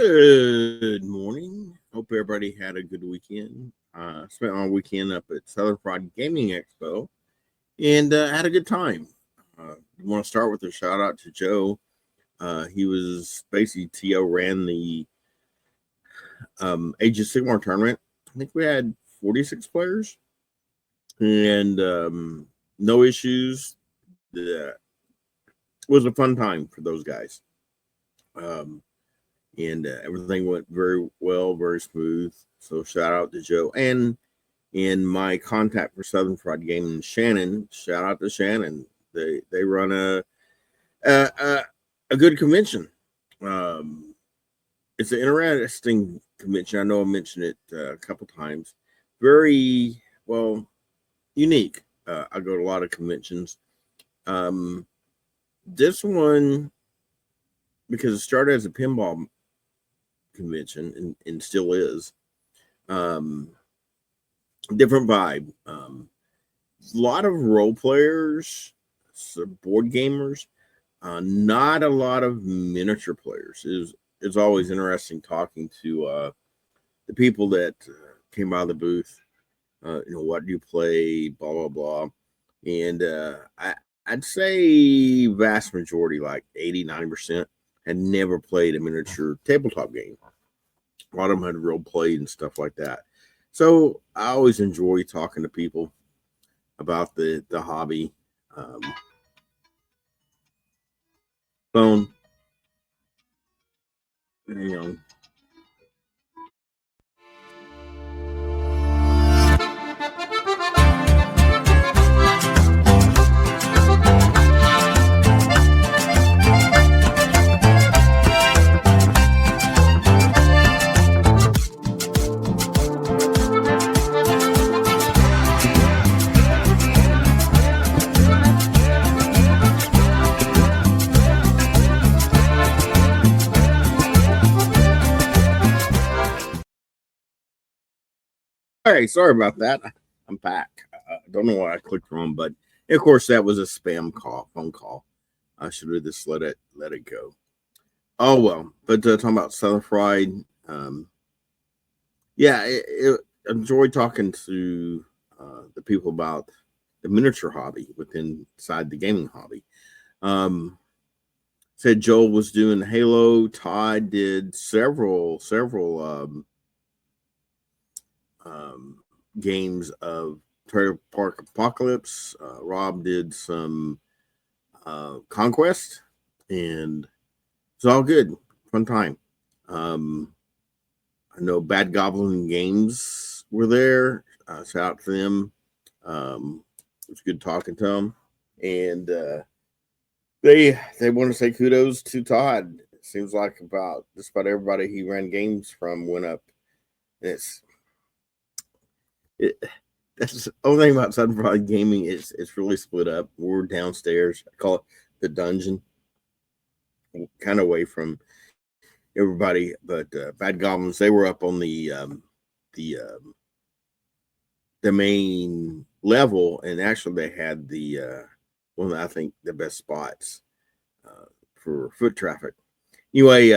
Good morning. Hope everybody had a good weekend. Spent my weekend up at Southern Fried Gaming Expo and had a good time. I want to start with a shout out to Joe. He was basically TO ran the Age of Sigmar tournament. I think we had 46 players and no issues. It was a fun time for those guys. And everything went very well, very smooth. So shout out to Joe and my contact for Southern Fried Gaming, Shannon. Shout out to Shannon. They run a good convention. It's an interesting convention. I know I mentioned it a couple times. Very unique. I go to a lot of conventions. This one, because it started as a pinball convention and still is, different vibe. A lot of role players, board gamers, not a lot of miniature players. It's always interesting talking to the people that came by the booth. What do you play? Blah blah blah. And I'd say vast majority, like 80-90%, had never played a miniature tabletop game. A lot of them had role played and stuff like that. So I always enjoy talking to people about the hobby. Phone, you know. All right, sorry about that. I'm back. I don't know why I clicked wrong, but of course that was a spam phone call. I should have just let it go. Oh well, but talking about Southern Fried, I enjoyed talking to the people about the miniature hobby inside the gaming hobby. Said Joel was doing Halo. Todd did several games of Trailer Park Apocalypse. Rob did some Conquest, and it's all good, fun time. I know Bad Goblin Games were there. Shout out to them. It's good talking to them, and they want to say kudos to Todd. It seems like just about everybody he ran games from went up. That's the only thing about Southern Fried Gaming is it's really split up. We're downstairs. I call it the dungeon, kind of away from everybody. But Bad Goblins, they were up on the main level, and actually they had the one of I think the best spots for foot traffic. Anyway,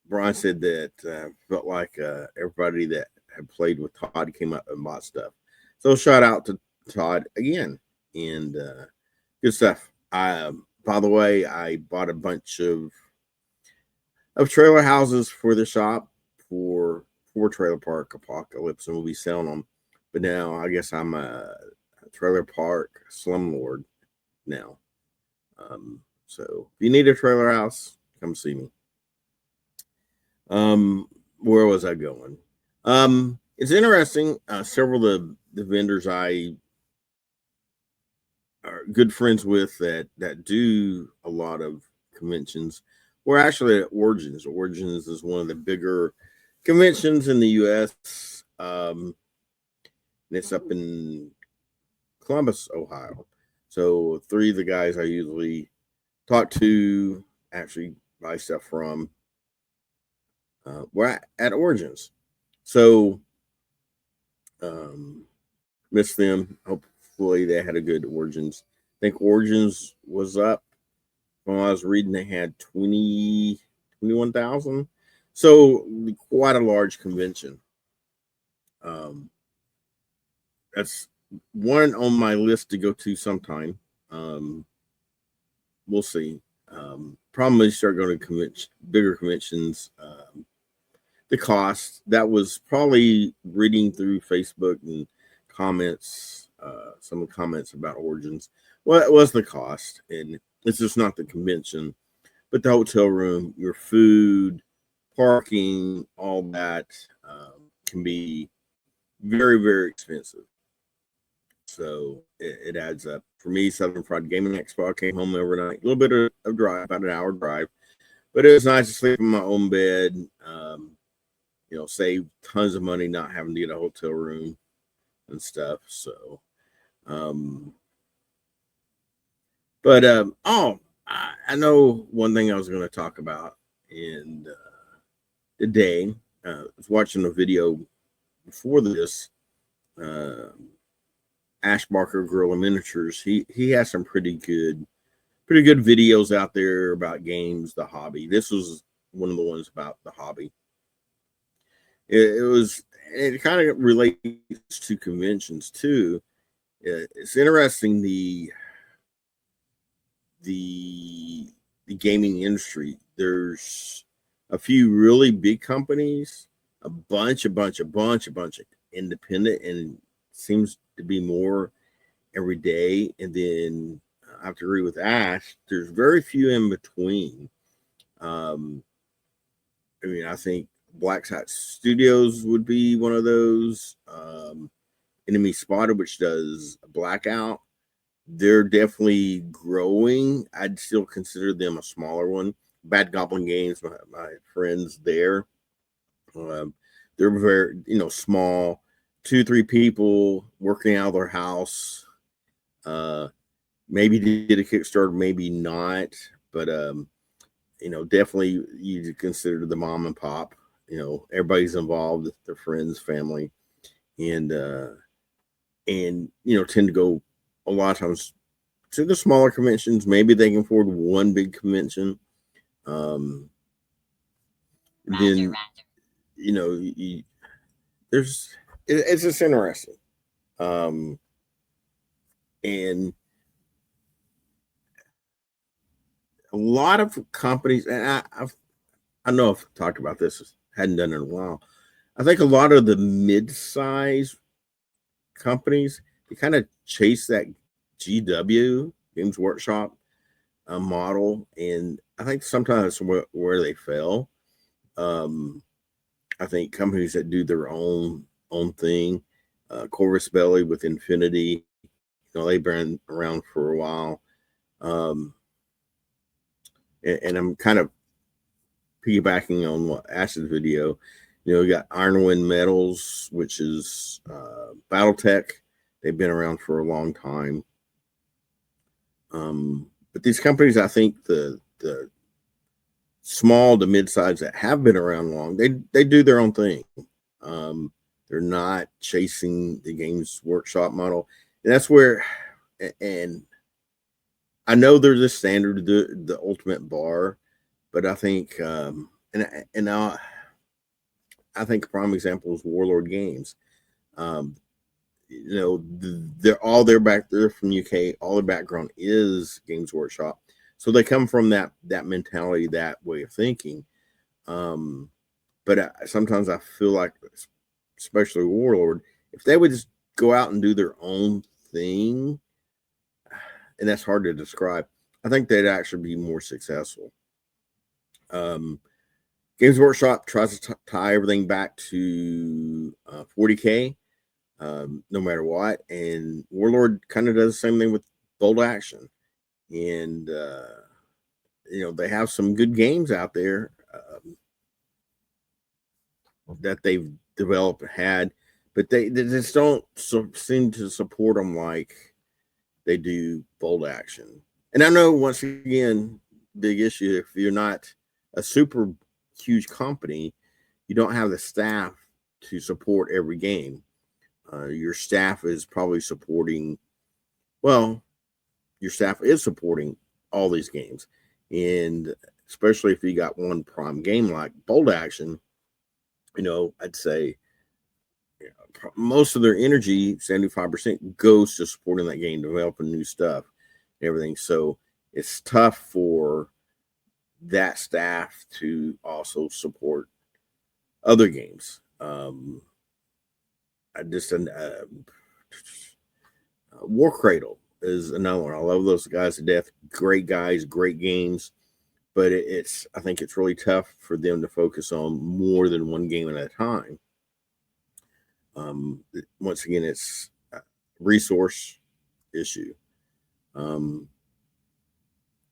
Brian said that felt like everybody that had played with Todd came up and bought stuff. So shout out to Todd again, and good stuff. By the way, I bought a bunch of trailer houses for the shop for Trailer Park Apocalypse, and we'll be selling them. But now I guess I'm a trailer park slumlord now. So if you need a trailer house, come see me. Where was I going? It's interesting. Several of the vendors I are good friends with that do a lot of conventions. We're actually at Origins. Origins is one of the bigger conventions in the U.S. And it's up in Columbus, Ohio. So 3 of the guys I usually talk to, actually buy stuff from, we're at Origins. So miss them. Hopefully they had a good Origins. I think Origins was up. When I was reading, they had 21,000. So quite a large convention. That's one on my list to go to sometime. We'll see. Problem is, start going to bigger conventions. The cost, that was probably reading through Facebook and comments, some of the comments about Origins. Well, it was the cost, and it's just not the convention, but the hotel room, your food, parking, all that can be very, very expensive. So it adds up. For me, Southern Fried Gaming Expo, I came home overnight, a little bit of drive, about an hour drive, but it was nice to sleep in my own bed. Save tons of money not having to get a hotel room and stuff. So, I know one thing I was going to talk about in today. I was watching a video before this. Ash Barker Gorilla Miniatures. He has some pretty good videos out there about games, the hobby. This was one of the ones about the hobby. It kind of relates to conventions too. It's interesting the gaming industry. There's a few really big companies, a bunch of independent, and seems to be more every day. And then I have to agree with Ash. There's very few in between. I think Black Hat Studios would be one of those. Enemy Spotted, which does Blackout, they're definitely growing. I'd still consider them a smaller one. Bad Goblin Games, my friends there, they're very small, 2-3 people working out of their house. Maybe did a Kickstarter, maybe not, but definitely you consider the mom and pop. Everybody's involved, their friends, family, and tend to go a lot of times to the smaller conventions. Maybe they can afford one big convention. Then it's just interesting. And a lot of companies, and I know I've talked about this, hadn't done it in a while. I think a lot of the mid-size companies, they kind of chase that GW, Games Workshop model, and I think sometimes where they fail. I think companies that do their own thing, Corvus Belly with Infinity, they've been around for a while. And I'm kind of piggybacking on what Ash's video. We got Ironwind Metals, which is BattleTech. They've been around for a long time. But these companies, I think the small to mid-size that have been around long, they do their own thing. They're not chasing the Games Workshop model. And that's where, and I know there's a standard, the ultimate bar, but I think, I think a prime example is Warlord Games. They're all their back. They're from UK. All their background is Games Workshop, so they come from that mentality, that way of thinking. But sometimes I feel like, especially Warlord, if they would just go out and do their own thing, and that's hard to describe, I think they'd actually be more successful. Games Workshop tries to tie everything back to 40K, no matter what, and Warlord kind of does the same thing with Bold Action, and they have some good games out there that they've developed and had, but they just don't seem to support them like they do Bold Action. And I know, once again, big issue, if you're not a super huge company, you don't have the staff to support every game. Your staff is probably supporting, your staff is supporting all these games. And especially if you got one prime game like Bold Action. I'd say most of their energy, 75%, goes to supporting that game, developing new stuff, and everything. So it's tough for that staff to also support other games. I just War Cradle is another one. I love those guys to death. Great guys, great games, but I think it's really tough for them to focus on more than one game at a time. Once again, it's a resource issue.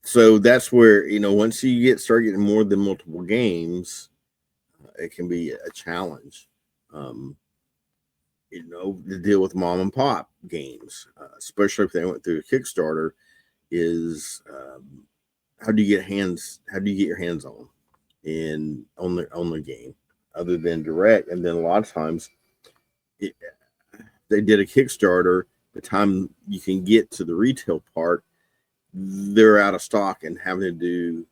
So that's where once you start getting more than multiple games, it can be a challenge. To deal with mom and pop games, especially if they went through a Kickstarter, is how do you get your hands on the game other than direct? And then a lot of times they did a Kickstarter, the time you can get to the retail part, they're out of stock and having to do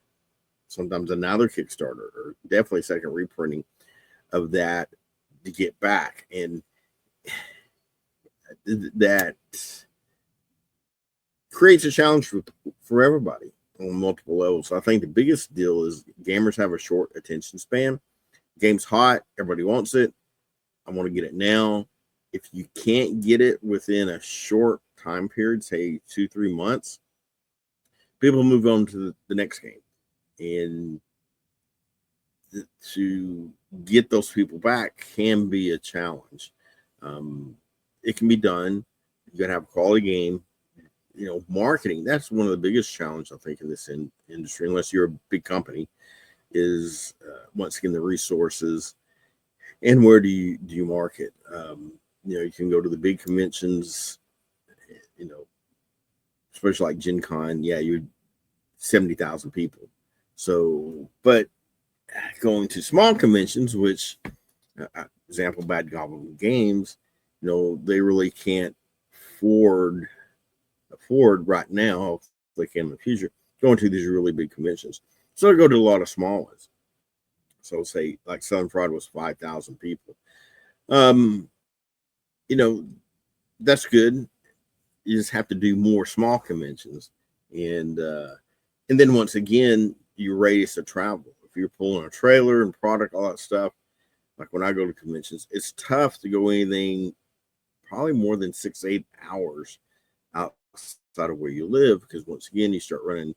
sometimes another Kickstarter or definitely second reprinting of that to get back. And that creates a challenge for everybody on multiple levels. So I think the biggest deal is gamers have a short attention span. Game's hot, everybody wants it. I want to get it now. If you can't get it within a short time period, say 2-3 months, people move on to the next game. And to get those people back can be a challenge. It can be done. You got to have a quality game. Marketing, that's one of the biggest challenges, I think, in this industry, unless you're a big company, is once again the resources and where do you market. You can go to the big conventions, especially like Gen Con. Yeah, you're 70,000 people. So, but going to small conventions, which example, Bad Goblin Games, they really can't afford right now, if they can in the future, going to these really big conventions. So I go to a lot of small ones. So say like Southern Fried was 5,000 people. That's good. You just have to do more small conventions, and then once again, your radius of travel. If you're pulling a trailer and product, all that stuff, like when I go to conventions, it's tough to go anything probably more than 6-8 hours outside of where you live, because once again, you start running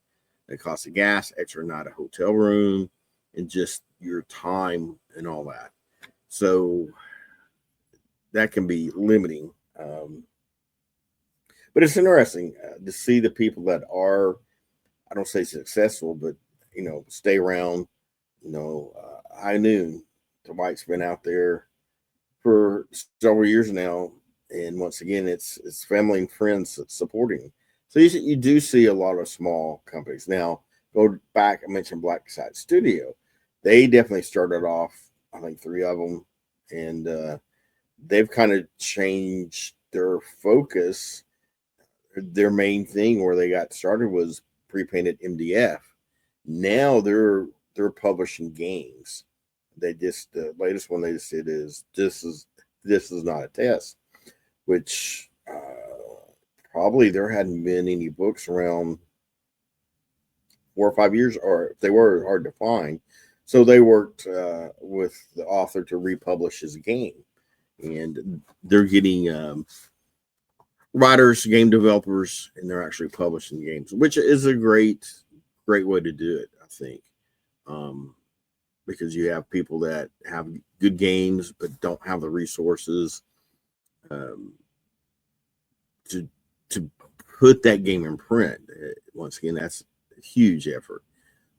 the cost of gas, extra night a hotel room, and just your time and all that. So that can be limiting. But it's interesting to see the people that are, I don't say successful, but stay around. High Noon, Dwight's been out there for several years now, and once again, it's family and friends supporting. So you do see a lot of small companies now. Go back, I mentioned Black Side Studio. They definitely started off, I think 3 of them, and they've kind of changed their focus. Their main thing where they got started was pre-painted MDF. Now they're publishing games. They just, the latest one they just did is this is not a test, which probably there hadn't been any books around 4 or 5 years, or if they were, hard to find. So they worked with the author to republish his game, and they're getting writers, game developers, and they're actually publishing games, which is a great way to do it, I think. Because you have people that have good games but don't have the resources to put that game in print. Once again, that's a huge effort.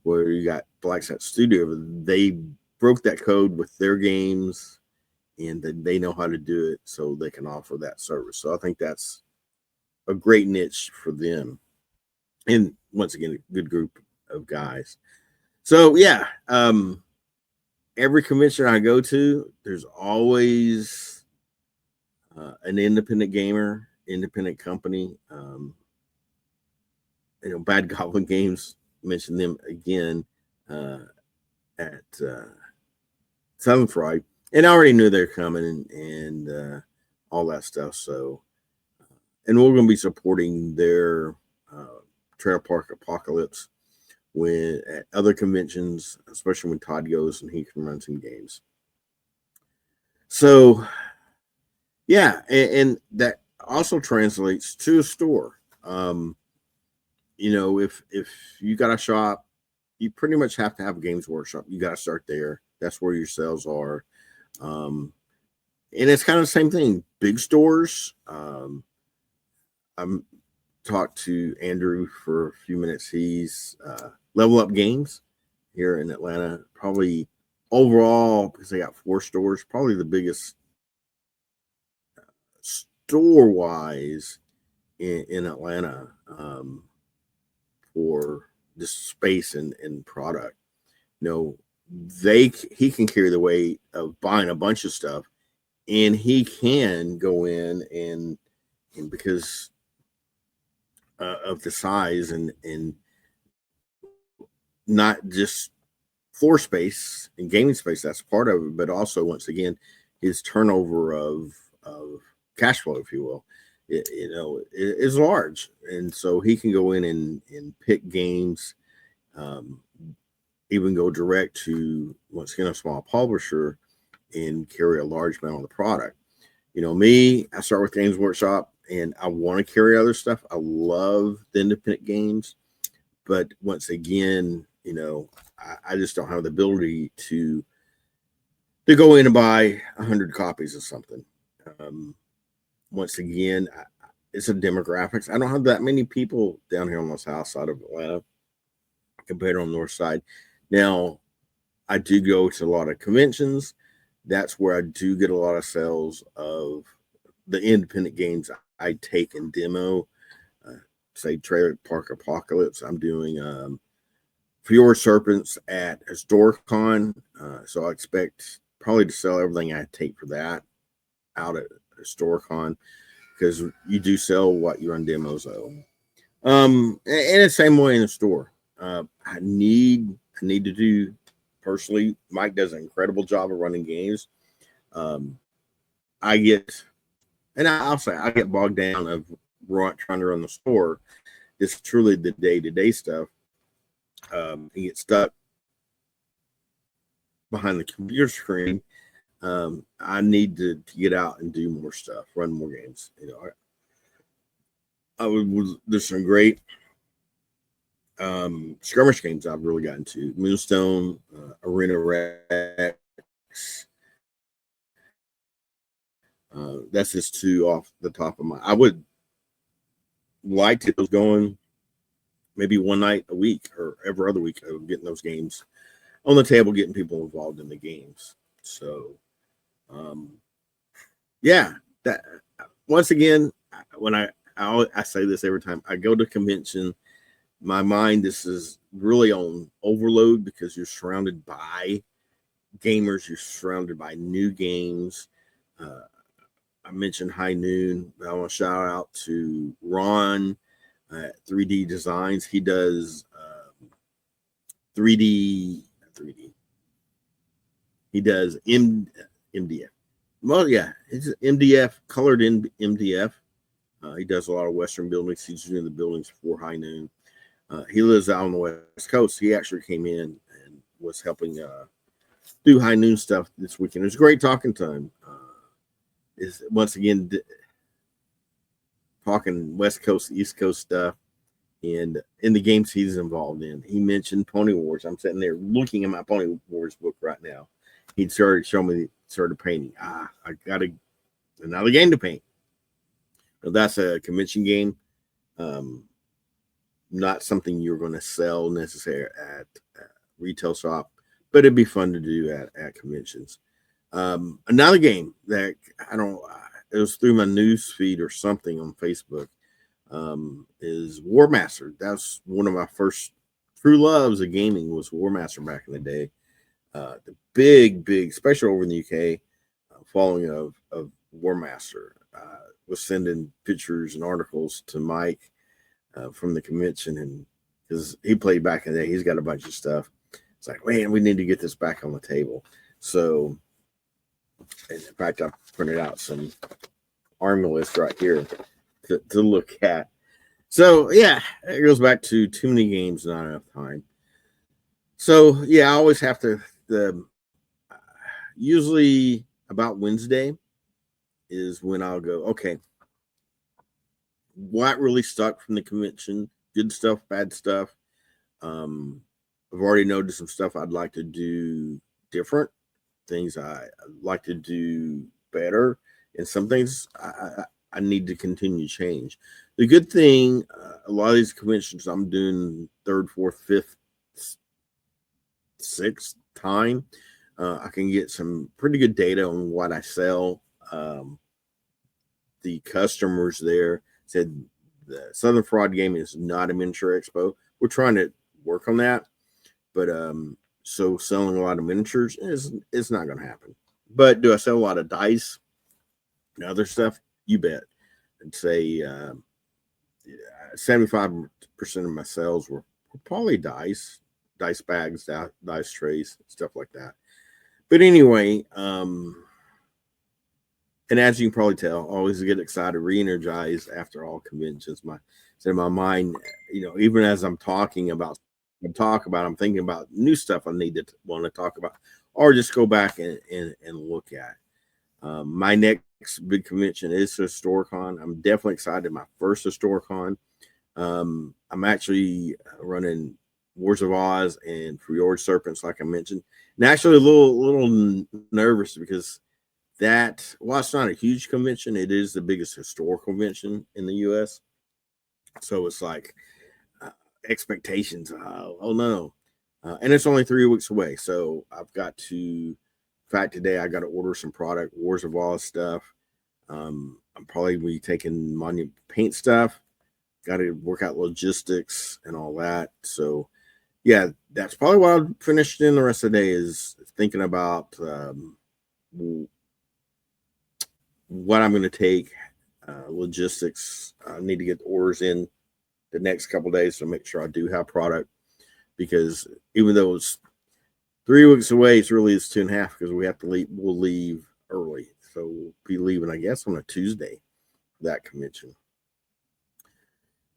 Where you got Black Sat Studio, they broke that code with their games, and they know how to do it, so they can offer that service. So I think that's a great niche for them, and once again, a good group of guys. So yeah, every convention I go to, there's always an independent gamer, independent company. Bad Goblin Games, mention them again. uh, at Southern Fried, and I already knew they're coming and all that stuff. So, and we're going to be supporting their Trailer Park Apocalypse when at other conventions, especially when Todd goes and he can run some games. So, yeah, and that also translates to a store. If you got a shop, you pretty much have to have a Games Workshop. You got to start there. That's where your sales are. And it's kind of the same thing. Big stores. I'm talked to Andrew for a few minutes. He's Level Up Games here in Atlanta. Probably overall, because they got 4 stores, probably the biggest store wise in Atlanta for just space and product. He can carry the weight of buying a bunch of stuff, and he can go in and because of the size and not just floor space and gaming space, that's part of it, but also once again his turnover of cash flow, if you will, is large, and so he can go in and pick games, even go direct to once again a small publisher and carry a large amount of the product. Me, I start with Games Workshop and I want to carry other stuff. I love the independent games, but once again, I just don't have the ability to go in and buy 100 copies of something. Once again, it's a demographics. I don't have that many people down here on the south side of Atlanta compared on the north side. Now, I do go to a lot of conventions. That's where I do get a lot of sales of the independent games I take and demo. Say Trailer Park Apocalypse. I'm doing Fjord Serpents at HistoricCon. So I expect probably to sell everything I take for that out at HistoricCon, because you do sell what you run demos of. And the same way in the store. I need to do personally. Mike does an incredible job of running games. I get, and I'll say I get bogged down of trying to run the store. It's truly the day-to-day stuff. You get stuck behind the computer screen. I need to get out and do more stuff, run more games. There's some great skirmish games I've really gotten to. Moonstone, Arena Rex. That's just 2 off the top of my. I would like to get going maybe one night a week or every other week of getting those games on the table, getting people involved in the games. So, yeah, that once again, when I say this every time I go to convention, my mind is really on overload because you're surrounded by gamers, you're surrounded by new games. I mentioned High Noon. I want to shout out to Ron at 3D Designs. He does 3D. He does MDF. Well, yeah, it's MDF, colored in MDF. He does a lot of Western buildings. He's doing the buildings for High Noon. He lives out on the West Coast. He actually came in and was helping do High Noon stuff this weekend. It was great talking to him. Is once again talking West Coast, East Coast stuff, and in the games he's involved in. He mentioned Pony Wars. I'm sitting there looking at my Pony Wars book right now. He started painting. I got another game to paint. Now, that's a convention game. Not something you're going to sell necessarily at retail shop, but it'd be fun to do at conventions. Another game that it was through my news feed or something on Facebook, is War Master. That's one of my first true loves of gaming, was War Master back in the day. The big, especially over in the UK, following of War Master. Was sending pictures and articles to Mike from the convention, and because he played back in the day, he's got a bunch of stuff. It's like, man, we need to get this back on the table. So, and in fact, I printed out some army list right here to look at. So yeah, it goes back to too many games, not enough time. So yeah, I always have to. Usually about Wednesday is when I'll go, okay, what really stuck from the convention? Good stuff, bad stuff. I've already noticed some stuff I'd like to do different, things I like to do better, and some things I need to continue to change. The good thing, a lot of these conventions I'm doing third, fourth, fifth, sixth time, I can get some pretty good data on what I sell. The customers there said the Southern Fraud Gaming is not a miniature expo. We're trying to work on that, but so selling a lot of miniatures is not going to happen. But do I sell a lot of dice and other stuff? You bet. I'd say 75% of my sales were probably dice bags, dice trays, stuff like that. But anyway, and as you can probably tell, I always get excited, re-energized after all conventions. My mind, even as I'm talking about, I'm thinking about new stuff I need to want to talk about, or just go back and look at. My next big convention is Historicon. I'm definitely excited. My first Historicon. I'm actually running Wars of Oz and Fjord Serpents, like I mentioned, and actually a little nervous because while it's not a huge convention, it is the biggest historical convention in the U.S. So it's like expectations. Oh no, and it's only 3 weeks away. So I've got to. In fact, today I got to order some product, Wars of Oz stuff. I'm probably going to be taking Monument Paint stuff. Got to work out logistics and all that. So yeah, that's probably what I'll finish in the rest of the day is thinking about what I'm going to take, logistics. I need to get the orders in the next couple days to make sure I do have product, because even though it's 3 weeks away, it's 2.5 because we have to leave. We'll leave early, so we'll be leaving, I guess, on a Tuesday for that convention.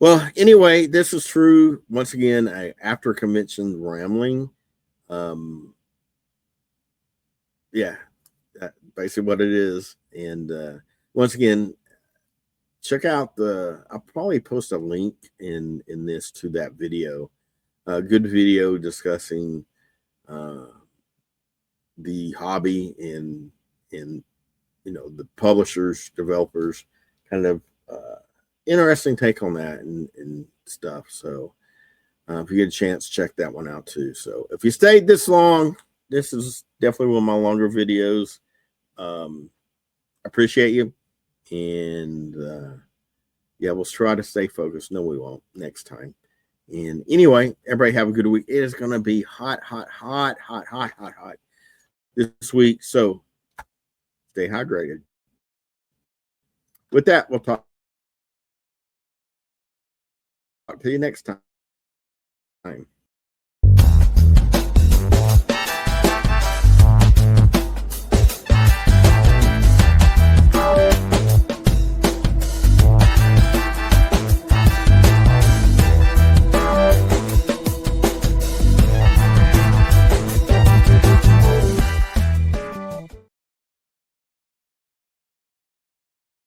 Well, anyway, this is true. Once again, after convention rambling. Yeah, that's basically what it is. And once again, check out I'll probably post a link in this to that video. A good video discussing the hobby and the publishers, developers, kind of interesting take on that and stuff. So if you get a chance, check that one out too. So if you stayed this long, this is definitely one of my longer videos. Appreciate you. And yeah, we'll try to stay focused. No, we won't next time. And anyway, everybody have a good week. It is going to be hot this week. So stay hydrated. With that, we'll talk to you next time.